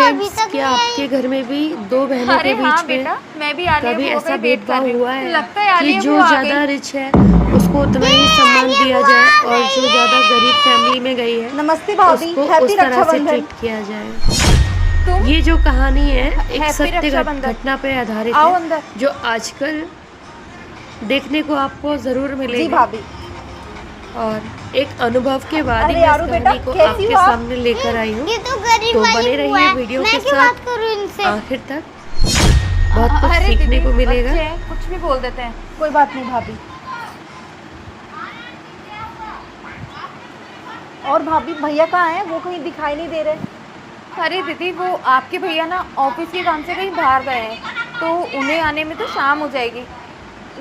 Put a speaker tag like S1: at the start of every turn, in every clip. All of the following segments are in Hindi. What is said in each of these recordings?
S1: अभी
S2: फ्रेंड्स,
S1: तक
S2: क्या
S1: नहीं
S2: आपके
S1: आई।
S2: घर में भी दो बहनों
S3: अरे
S2: के
S3: हाँ
S2: बीच में
S3: बेटा, मैं भी आलिया
S2: कभी
S3: बुआ
S2: ऐसा
S3: का वेट कर
S2: भेदभाव
S3: रही
S2: हुआ
S3: हूँ।
S2: है
S3: लगता है
S2: कि
S3: आलिया
S2: जो
S3: बुआ आ
S2: ज्यादा
S3: गई।
S2: रिच है उसको उतना ही सम्मान
S1: आलिया
S2: दिया
S1: बुआ
S2: जाए
S1: आ
S2: और
S1: गई
S2: जो
S1: है।
S2: ज्यादा गरीब फैमिली में गई है
S4: नमस्ते भाभी,
S2: उसको
S4: हैप्पी
S2: उस तरह से
S4: रक्षाबंधन।
S2: ट्रीट किया जाए।
S3: तुम
S2: ये जो कहानी है एक
S3: हैप्पी
S2: सत्य
S3: रक्षाबंधन।
S2: घटना पे आधारित
S3: आओ
S2: है
S3: अंदर।
S2: जो आजकल देखने को आपको जरूर
S4: जी
S2: मिलेगी
S4: भाभी।
S2: और एक अनुभव के बाद ही
S4: अरे
S2: मैं इस
S4: यारो बेटा,
S2: कहानी को
S4: कैसी
S2: आपके
S4: हो आप?
S2: सामने लेकर आई हूँ।
S1: ये तो गरीब
S2: तो
S1: वाली
S2: बने
S1: बुआ
S2: रहिए
S1: है।
S2: वीडियो के
S1: मैं क्यों
S2: साथ
S1: बात करूँ इनसे?
S2: आखिर तक, बहुत कुछ
S3: अरे
S2: सीखने
S3: दीदी,
S2: को मिलेगा।
S3: बच्चे हैं, कुछ भी बोल देते हैं।
S4: कोई बात नहीं भाभी। और भाभी भैया कहाँ हैं? वो कहीं दिखाई नहीं दे रहे।
S3: अरे दीदी, वो आपके भैया ना ऑफिस के काम से कहीं बाहर गए हैं, तो उन्हें आने में तो शाम हो जाएगी।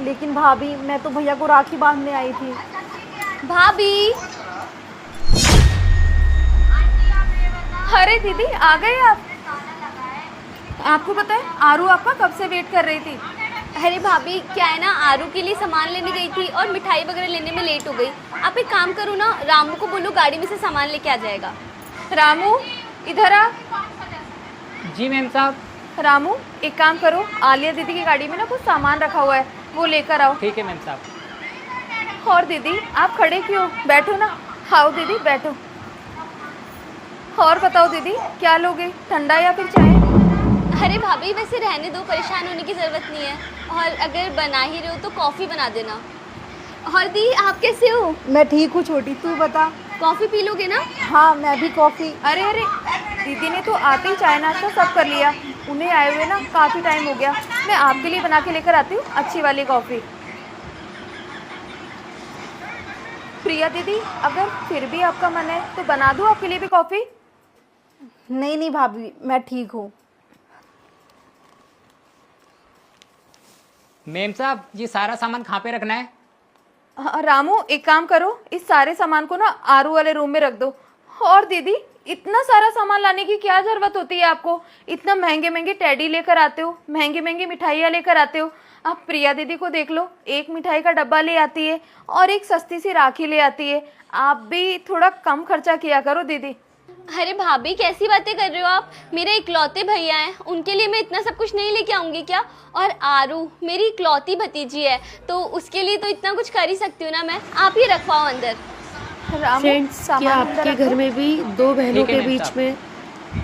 S4: लेकिन भाभी मैं तो भैया को राखी बांधने आई थी।
S3: भाभी, अरे दीदी आ गए आप। आपको पता है आरू आपका कब से वेट कर रही थी।
S5: अरे भाभी, क्या है ना, आरू के लिए सामान लेने गई थी और मिठाई वगैरह लेने में लेट हो गई। आप एक काम करो ना, रामू को बोलो गाड़ी में से सामान लेके आ जाएगा।
S3: रामू इधर आ।
S6: जी मैम साहब।
S3: रामू एक काम करो, आलिया दीदी की गाड़ी में ना कुछ सामान रखा हुआ है, वो लेकर आओ।
S6: ठीक है मैम साहब।
S3: और दीदी आप खड़े क्यों, बैठो ना। आओ दीदी बैठो। और बताओ दीदी, क्या लोगे, ठंडा या फिर चाय?
S5: अरे भाभी वैसे रहने दो, परेशान होने की ज़रूरत नहीं है। और अगर बना ही रहे हो तो कॉफ़ी बना देना। और दी आप कैसे हो?
S4: मैं ठीक हूँ छोटी, तू बता।
S5: कॉफ़ी पी लोगे ना?
S4: हाँ मैं भी कॉफ़ी।
S3: अरे अरे, दीदी ने तो आते ही चाय नाश्ता सब कर लिया। उन्हें आए हुए ना काफ़ी टाइम हो गया। मैं आपके लिए बना के लेकर आती हूँ अच्छी वाली कॉफ़ी। प्रिया दीदी, अगर फिर भी आपका मन है तो बना दूँ आपके लिए भी कॉफ़ी?
S4: नहीं नहीं भाभी, मैं ठीक हूँ।
S6: मैम साहब, ये सारा सामान कहाँ पे रखना है?
S3: रामू एक काम करो, इस सारे सामान को ना आरू वाले रूम में रख दो। और दीदी, इतना सारा सामान लाने की क्या जरूरत होती है आपको? इतना महंगे महंगे टेडी लेकर आते हो, महंगी महंगी मिठाइयाँ लेकर आते हो। आप प्रिया दीदी को देख लो, एक मिठाई का डब्बा ले आती है और एक सस्ती सी राखी ले आती है। आप भी थोड़ा कम खर्चा किया करो दीदी।
S5: अरे भाभी कैसी बातें कर रहे हो आप? मेरे इकलौते भैया हैं, उनके लिए मैं इतना सब कुछ नहीं लेके आऊँगी क्या? और आरू मेरी इकलौती भतीजी है, तो उसके लिए तो इतना कुछ कर ही सकती हूँ ना मैं। आप ही रखवाओ अंदर।
S3: रामू
S2: फ्रेंड्स,
S3: सामान
S2: क्या
S3: अंदर
S2: आपके
S3: रखो।
S2: घर में भी दो बहनों
S6: ठीक है
S2: के
S6: मैम
S2: बीच
S6: साहब।
S2: में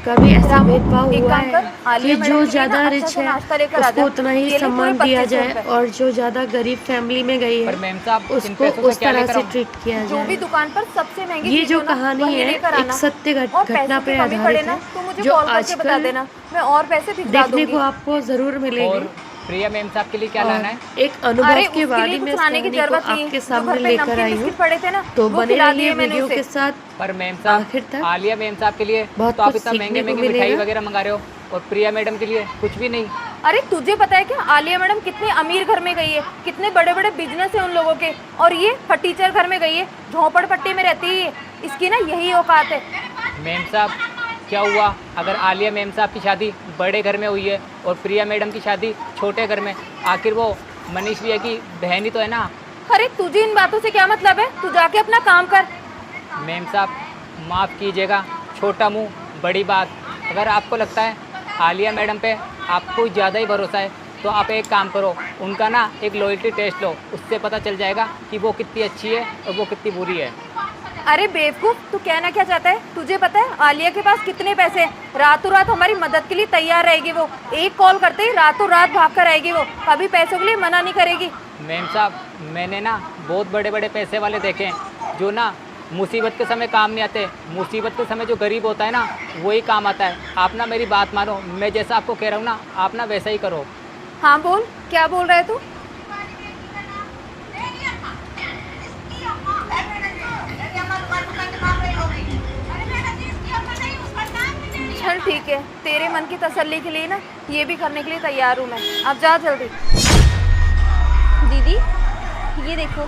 S2: कभी ऐसा
S3: रामू,
S2: भेदभाव
S3: एक
S2: हुआ
S3: काम कर,
S2: है
S3: आलिया
S2: कि
S3: मैडम
S2: जो
S3: के लिए
S2: ज्यादा
S3: ना अच्छा
S2: रिच
S3: सा
S2: है
S3: नाश्ता लेकर आ
S2: उसको
S3: जा।
S2: उतना ही
S3: ये ले पूरे
S2: सम्मान दिया
S3: 2500
S2: जाए
S3: रुपए।
S2: और जो ज्यादा गरीब फैमिली में गई
S6: पर
S2: है
S6: मैम साहब, इन
S2: उसको
S6: पैसों से
S2: उस
S6: क्या
S2: तरह
S6: लेकर
S2: से
S6: आऊँ?
S2: ट्रीट किया
S3: जो भी
S2: जाए।
S3: दुकान पर सबसे महंगी
S2: ये
S3: चीज
S2: जो
S3: हो ना,
S2: कहानी
S3: वही
S2: है
S3: लेकर
S2: एक
S3: आना।
S2: सत्य
S3: और
S2: घटना
S3: पैसों
S2: पे
S3: की कमी पड़े
S2: आधारित
S3: ना
S2: है
S3: तो मुझे
S2: जो
S3: कॉल करके बता
S2: आजकल
S3: देना, मैं और पैसे भिजवा
S2: देखने
S3: दूंगी।
S2: को आपको जरूर मिलेगी।
S6: और प्रिया मैम साहब के लिए क्या
S2: और
S6: लाना है?
S2: एक अनुभव
S3: अरे
S2: के
S3: उसके
S2: बाद
S3: लिए
S2: ही मैं
S3: कुछ
S2: इस
S3: लाने की
S2: कहानी को
S3: जरूरत नहीं
S2: आपके
S3: है। जो
S2: सामने
S3: घर पे
S2: लेकर
S3: नमकीन
S2: आई हूँ।
S3: बिस्किट पड़े थे ना,
S2: तो
S3: वो
S2: बने
S3: खिला
S2: रहिए
S3: दिए मैंने
S2: वीडियो
S3: उसे।
S2: के साथ
S6: पर मैम साहब,
S2: आखिर तक।
S6: आलिया मैम साहब के लिए
S2: बहुत
S6: तो आप
S2: कुछ
S6: इतना
S2: सीखने
S6: महंगे
S2: को
S6: महंगे मिठाई
S2: मिलेगा।
S6: वगैरह मंगा रहे हो, और प्रिया मैडम के लिए कुछ भी नहीं।
S3: अरे तुझे पता है क्या, आलिया मैडम कितने अमीर घर में गई है, कितने बड़े बड़े बिजनेस है उन लोगों के। और ये फटीचर घर में गई है, झोपड़पट्टी में रहती है। इसकी ना यही औकात है।
S6: मैम साहब, क्या हुआ अगर आलिया मैम साहब की शादी बड़े घर में हुई है और प्रिया मैडम की शादी छोटे घर में? आखिर वो मनीष भैया की बहन ही तो है ना।
S3: अरे तुझे इन बातों से क्या मतलब है? तू जाके अपना काम कर।
S6: मैम साहब माफ़ कीजिएगा, छोटा मुंह बड़ी बात। अगर आपको लगता है आलिया मैडम पे आपको ज़्यादा ही भरोसा है तो आप एक काम करो, उनका ना एक लॉयल्टी टेस्ट लो, उससे पता चल जाएगा कि वो कितनी अच्छी है और वो कितनी बुरी है।
S3: अरे बेवकूफ, तू कहना क्या चाहता है? तुझे पता है आलिया के पास कितने पैसे हैं? रातों रात हमारी मदद के लिए तैयार रहेगी वो। एक कॉल करते ही रातों रात भाग कर आएगी वो, कभी पैसों के लिए मना नहीं करेगी।
S6: मैम साहब, मैंने ना बहुत बड़े बड़े पैसे वाले देखे हैं जो ना मुसीबत के समय काम नहीं आते। मुसीबत के समय जो गरीब होता है ना वही काम आता है। आप ना मेरी बात मानो, मैं जैसा आपको कह रहा हूँ ना आप ना वैसा ही करो।
S3: हाँ बोल, क्या बोल रहा है तू? चल ठीक है, तेरे मन की तसल्ली के लिए ना ये भी करने के लिए तैयार हूँ मैं। अब जा जल्दी।
S5: दीदी ये देखो,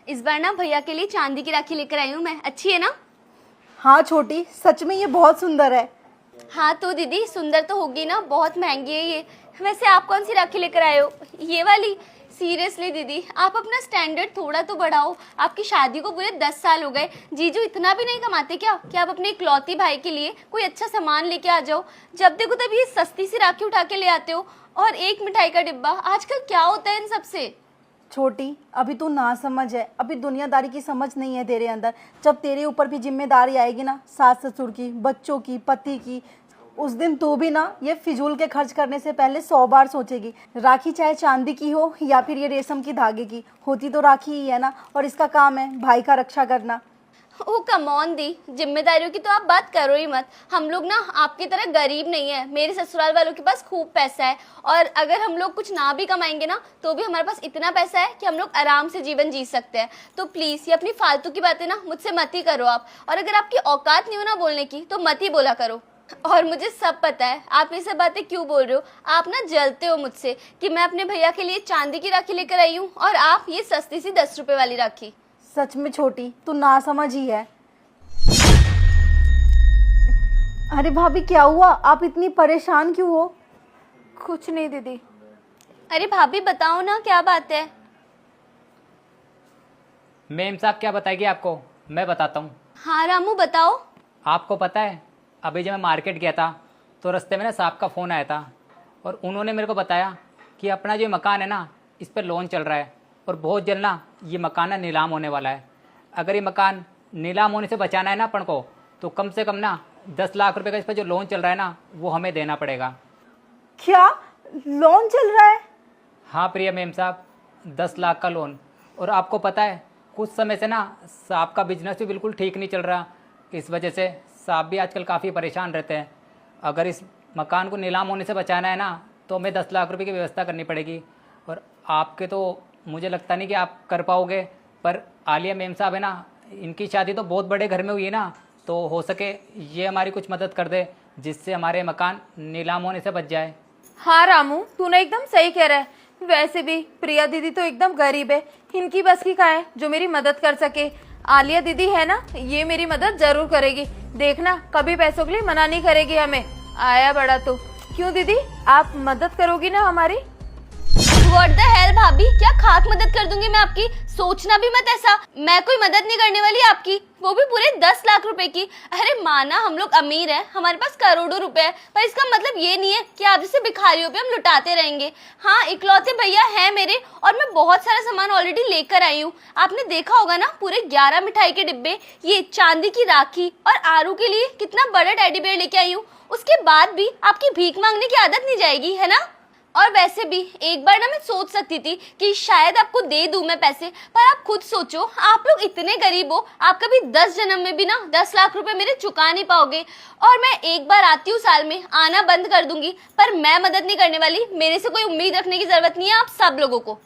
S5: इस बार ना भैया के लिए चांदी की राखी लेकर आई हूँ मैं। अच्छी है ना?
S4: हाँ छोटी, सच में ये बहुत सुंदर है।
S5: हाँ तो दीदी सुंदर तो होगी ना, बहुत महंगी है ये। वैसे आप कौन सी राखी लेकर आए हो? ये वाली? सीरियसली दीदी, आप अपना स्टैंडर्ड थोड़ा तो बढ़ाओ। आपकी शादी को पूरे 10 साल हो गए, जीजू इतना भी नहीं कमाते क्या कि आप अपने इकलौती भाई के लिए कोई अच्छा सामान लेके आ जाओ? जब देखो तब ये सस्ती सी राखी उठा के ले आते हो और एक मिठाई का डिब्बा। आजकल क्या होता है इन सबसे?
S4: छोटी, अभी तू ना समझ है, अभी दुनियादारी की समझ नहीं है तेरे अंदर। जब तेरे ऊपर भी जिम्मेदारी आएगी ना, सास ससुर की, बच्चों की, पति की, उस दिन तू भी ना ये फिजूल के खर्च करने से पहले 100 बार सोचेगी। राखी चाहे चांदी की हो या फिर ये रेशम की धागे की, होती तो राखी ही है ना, और इसका काम है भाई का रक्षा करना।
S5: ओ कम ऑन दी, जिम्मेदारियों की तो आप बात करो ही मत। हम लोग ना आपकी तरह गरीब नहीं है। मेरे ससुराल वालों के पास खूब पैसा है, और अगर हम लोग कुछ ना भी कमाएंगे ना तो भी हमारे पास इतना पैसा है कि हम लोग आराम से जीवन जी सकते हैं। तो प्लीज़ ये अपनी फालतू की बातें ना मुझसे मत ही करो आप, और अगर आपकी औकात नहीं हो ना बोलने की तो मत ही बोला करो। और मुझे सब पता है आप ये सब बातें क्यों बोल रहे हो। आप ना जलते हो मुझसे कि मैं अपने भैया के लिए चांदी की राखी लेकर आई हूँ और आप ये सस्ती सी 10 रुपए वाली राखी।
S4: सच में छोटी, तू ना समझ ही है। अरे भाभी क्या हुआ, आप इतनी परेशान क्यों हो?
S3: कुछ नहीं दीदी।
S5: अरे भाभी बताओ ना क्या बात है।
S6: मेम साहब क्या बताएगी आपको, मैं बताता हूँ।
S5: हाँ रामू बताओ।
S6: आपको पता है, अभी जब मैं मार्केट गया था तो रास्ते में ना साहब का फ़ोन आया था, और उन्होंने मेरे को बताया कि अपना जो मकान है ना, इस पर लोन चल रहा है और बहुत जल्द ना ये मकान ना नीलाम होने वाला है। अगर ये मकान नीलाम होने से बचाना है ना अपन को, तो कम से कम ना 10 लाख रुपए का इस पर जो लोन चल रहा है ना, वो हमें देना पड़ेगा।
S4: क्या लोन चल रहा है?
S6: हाँ प्रिया मेम साहब, 10 लाख का लोन। और आपको पता है कुछ समय से ना साहब का बिजनेस भी बिल्कुल ठीक नहीं चल रहा, इस वजह से साहब भी आजकल काफ़ी परेशान रहते हैं। अगर इस मकान को नीलाम होने से बचाना है ना, तो हमें 10 लाख रुपए की व्यवस्था करनी पड़ेगी। और आपके तो मुझे लगता नहीं कि आप कर पाओगे, पर आलिया मेम साहब है ना, इनकी शादी तो बहुत बड़े घर में हुई है ना, तो हो सके ये हमारी कुछ मदद कर दे जिससे हमारे मकान नीलाम होने से बच जाए।
S3: हाँ रामू, तूने एकदम सही कह रहा है। वैसे भी प्रिया दीदी तो एकदम गरीब है, इनकी बस की कहाँ है जो मेरी मदद कर सके। आलिया दीदी है ना, ये मेरी मदद जरूर करेगी। देखना कभी पैसों के लिए मना नहीं करेगी हमें। आया बड़ा तो। क्यों दीदी, आप मदद करोगी ना हमारी?
S5: What the hell भाभी, क्या खाक मदद कर दूंगी मैं आपकी? सोचना भी मत ऐसा। मैं कोई मदद नहीं करने वाली आपकी, वो भी पूरे 10 लाख रुपए की। अरे माना हम लोग अमीर हैं, हमारे पास करोड़ों रुपए है, पर इसका मतलब ये नहीं है कि आप जैसे भिखारियों पे हम लुटाते रहेंगे। हाँ, इकलौते भैया हैं मेरे, और मैं बहुत सारा सामान ऑलरेडी लेकर आई हूँ। आपने देखा होगा ना, पूरे 11 मिठाई के डिब्बे, ये चांदी की राखी, और आरू के लिए कितना बड़ा टेडी बेयर लेके आई हूँ। उसके बाद भी आपकी भीख मांगने की आदत नहीं जाएगी, है ना? और वैसे भी एक बार ना मैं सोच सकती थी कि शायद आपको दे दूं मैं पैसे, पर आप खुद सोचो, आप लोग इतने गरीब हो, आप कभी 10 जन्म में भी ना 10 लाख रुपए मेरे चुका नहीं पाओगे। और मैं एक बार आती हूँ साल में, आना बंद कर दूंगी, पर मैं मदद नहीं करने वाली। मेरे से कोई उम्मीद रखने की जरूरत नहीं है आप सब लोगों को।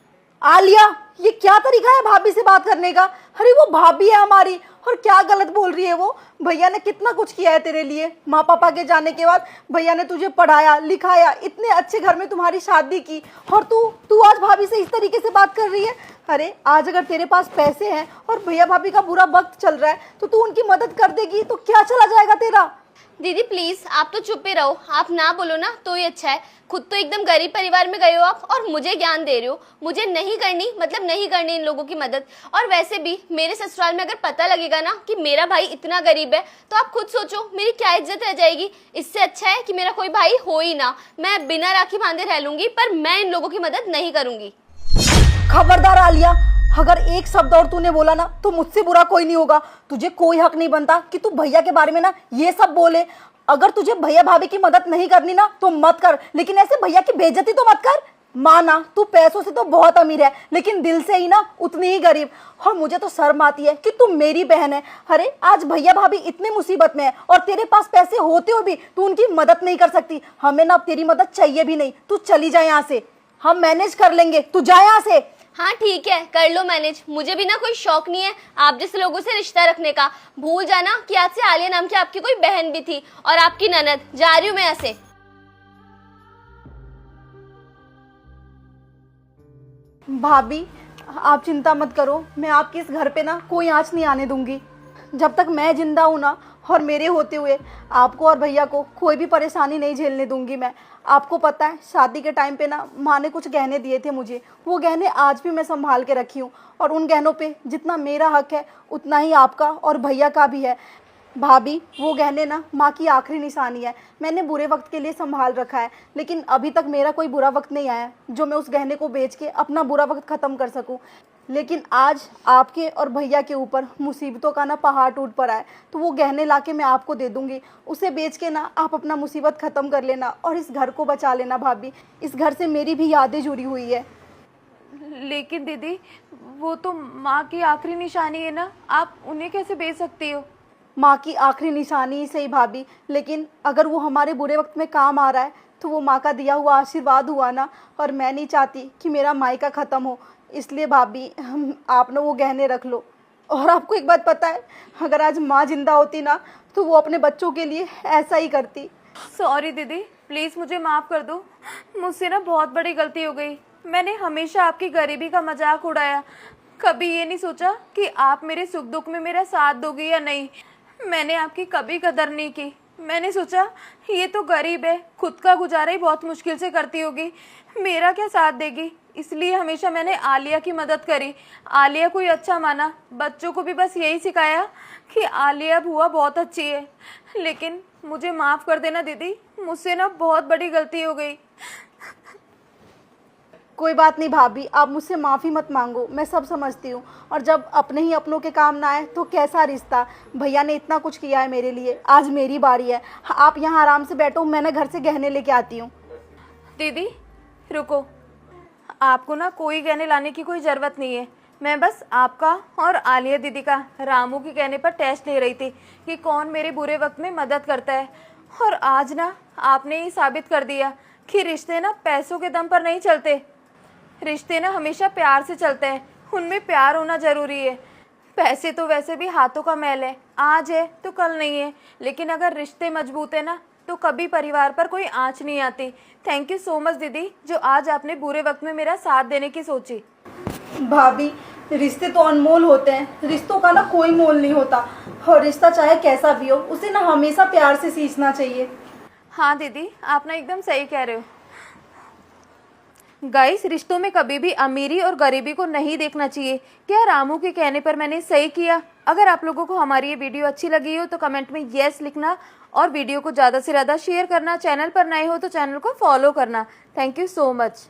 S4: आलिया, ये क्या तरीका है भाभी से बात करने का? अरे वो भाभी है हमारी, और क्या गलत बोल रही है वो। भैया ने कितना कुछ किया है तेरे लिए। माँ पापा के जाने के बाद भैया ने तुझे पढ़ाया लिखाया, इतने अच्छे घर में तुम्हारी शादी की, और तू आज भाभी से इस तरीके से बात कर रही है। अरे आज अगर तेरे पास पैसे हैं और भैया भाभी का बुरा वक्त चल रहा है, तो तू उनकी मदद कर देगी तो क्या चला जाएगा तेरा?
S5: दीदी प्लीज आप तो चुप ही रहो, आप ना बोलो ना तो ही अच्छा है। खुद तो एकदम गरीब परिवार में गए हो आप, और मुझे ज्ञान दे रहे हो। मुझे नहीं करनी, मतलब नहीं करनी इन लोगों की मदद। और वैसे भी मेरे ससुराल में अगर पता लगेगा ना कि मेरा भाई इतना गरीब है, तो आप खुद सोचो मेरी क्या इज्जत रह जाएगी। इससे अच्छा है कि मेरा कोई भाई हो ही ना, मैं बिना राखी बांधे रह लूंगी, पर मैं इन लोगों की मदद नहीं करूंगी।
S4: खबरदार आलिया, अगर एक शब्द और तूने बोला ना तो मुझसे बुरा कोई नहीं होगा। तुझे कोई हक नहीं बनता कि तू भैया के बारे में ना ये सब बोले। अगर तुझे भैया भाभी की मदद नहीं करनी ना तो मत कर, लेकिन ऐसे भैया की बेइज्जती तो मत कर। माना तू पैसों से तो बहुत अमीर है, लेकिन दिल से ही ना उतनी ही गरीब। और मुझे तो शर्म आती है कि तू मेरी बहन है। अरे आज भैया भाभी इतनी मुसीबत में है, और तेरे पास पैसे होते हुए भी तू उनकी मदद नहीं कर सकती। हमें ना तेरी मदद चाहिए भी नहीं। तू चली जा यहाँ से, हम मैनेज कर लेंगे, तू जा यहाँ से।
S5: हाँ ठीक है, कर लो मैनेज। मुझे भी ना कोई शौक नहीं है आप जैसे लोगों से रिश्ता रखने का। भूल जाना कि आज से आलिया नाम की आपकी कोई बहन भी थी, और आपकी ननद। जा रही हूँ मैं ऐसे।
S4: भाभी आप चिंता मत करो, मैं आपके इस घर पे ना कोई आँच नहीं आने दूंगी। जब तक मैं जिंदा हूँ ना, और मेरे होते हुए आपको और भैया को कोई भी परेशानी नहीं झेलने दूंगी मैं। आपको पता है शादी के टाइम पे ना माँ ने कुछ गहने दिए थे मुझे, वो गहने आज भी मैं संभाल के रखी हूँ और उन गहनों पे जितना मेरा हक है उतना ही आपका और भैया का भी है। भाभी वो गहने ना माँ की आखिरी निशानी है, मैंने बुरे वक्त के लिए संभाल रखा है, लेकिन अभी तक मेरा कोई बुरा वक्त नहीं आया जो मैं उस गहने को बेच के अपना बुरा वक्त ख़त्म कर सकूं। लेकिन आज आपके और भैया के ऊपर मुसीबतों का ना पहाड़ टूट पड़ा है, तो वो गहने लाके मैं आपको दे दूंगी, उसे बेच के ना आप अपना मुसीबत ख़त्म कर लेना और इस घर को बचा लेना। भाभी इस घर से मेरी भी यादें जुड़ी हुई है।
S3: लेकिन दीदी वो तो माँ की आखिरी निशानी है ना, आप उन्हें कैसे बेच सकती हो?
S4: माँ की आखिरी निशानी ही सही भाभी, लेकिन अगर वो हमारे बुरे वक्त में काम आ रहा है तो वो माँ का दिया हुआ आशीर्वाद हुआ ना, और मैं नहीं चाहती कि मेरा मायका ख़त्म हो। इसलिए भाभी आप ना वो गहने रख लो। और आपको एक बात पता है, अगर आज माँ जिंदा होती ना तो वो अपने बच्चों के लिए ऐसा ही करती।
S3: सॉरी दीदी, प्लीज़ मुझे माफ़ कर दो, मुझसे ना बहुत बड़ी गलती हो गई। मैंने हमेशा आपकी गरीबी का मजाक उड़ाया, कभी ये नहीं सोचा कि आप मेरे सुख दुख में मेरा साथ दोगी या नहीं। मैंने आपकी कभी कदर नहीं की। मैंने सोचा ये तो गरीब है, खुद का गुजारा ही बहुत मुश्किल से करती होगी, मेरा क्या साथ देगी। इसलिए हमेशा मैंने आलिया की मदद करी, आलिया को ही अच्छा माना, बच्चों को भी बस यही सिखाया कि आलिया बुआ बहुत अच्छी है। लेकिन मुझे माफ़ कर देना दीदी, मुझसे ना बहुत बड़ी गलती हो गई।
S4: कोई बात नहीं भाभी, आप मुझसे माफ़ी मत मांगो, मैं सब समझती हूँ। और जब अपने ही अपनों के काम ना आए तो कैसा रिश्ता। भैया ने इतना कुछ किया है मेरे लिए, आज मेरी बारी है। आप यहाँ आराम से बैठो, मैंने घर से गहने लेके आती हूँ।
S3: दीदी रुको, आपको ना कोई गहने लाने की कोई ज़रूरत नहीं है। मैं बस आपका और आलिया दीदी का रामू के कहने पर टेस्ट ले रही थी कि कौन मेरे बुरे वक्त में मदद करता है। और आज ना आपने ही साबित कर दिया कि रिश्ते ना पैसों के दम पर नहीं चलते, रिश्ते ना हमेशा प्यार से चलते हैं, उनमें प्यार होना ज़रूरी है। पैसे तो वैसे भी हाथों का मैल है, आज है तो कल नहीं है, लेकिन अगर रिश्ते मजबूत है ना तो कभी परिवार पर कोई आँच नहीं आती। थैंक यू सो मच दीदी, जो आज आपने बुरे वक्त में मेरा साथ देने की सोची।
S4: भाभी रिश्ते तो अनमोल होते हैं, रिश्तों का ना कोई मोल नहीं होता, और रिश्ता चाहे कैसा भी हो उसे ना हमेशा प्यार से सींचना चाहिए।
S3: हाँ दीदी, आप ना एकदम सही कह रहे हो। गाइस, रिश्तों में कभी भी अमीरी और गरीबी को नहीं देखना चाहिए। क्या रामू के कहने पर मैंने सही किया? अगर आप लोगों को हमारी ये वीडियो अच्छी लगी हो तो कमेंट में येस लिखना और वीडियो को ज़्यादा से ज़्यादा शेयर करना। चैनल पर नए हो तो चैनल को फॉलो करना। Thank you so much.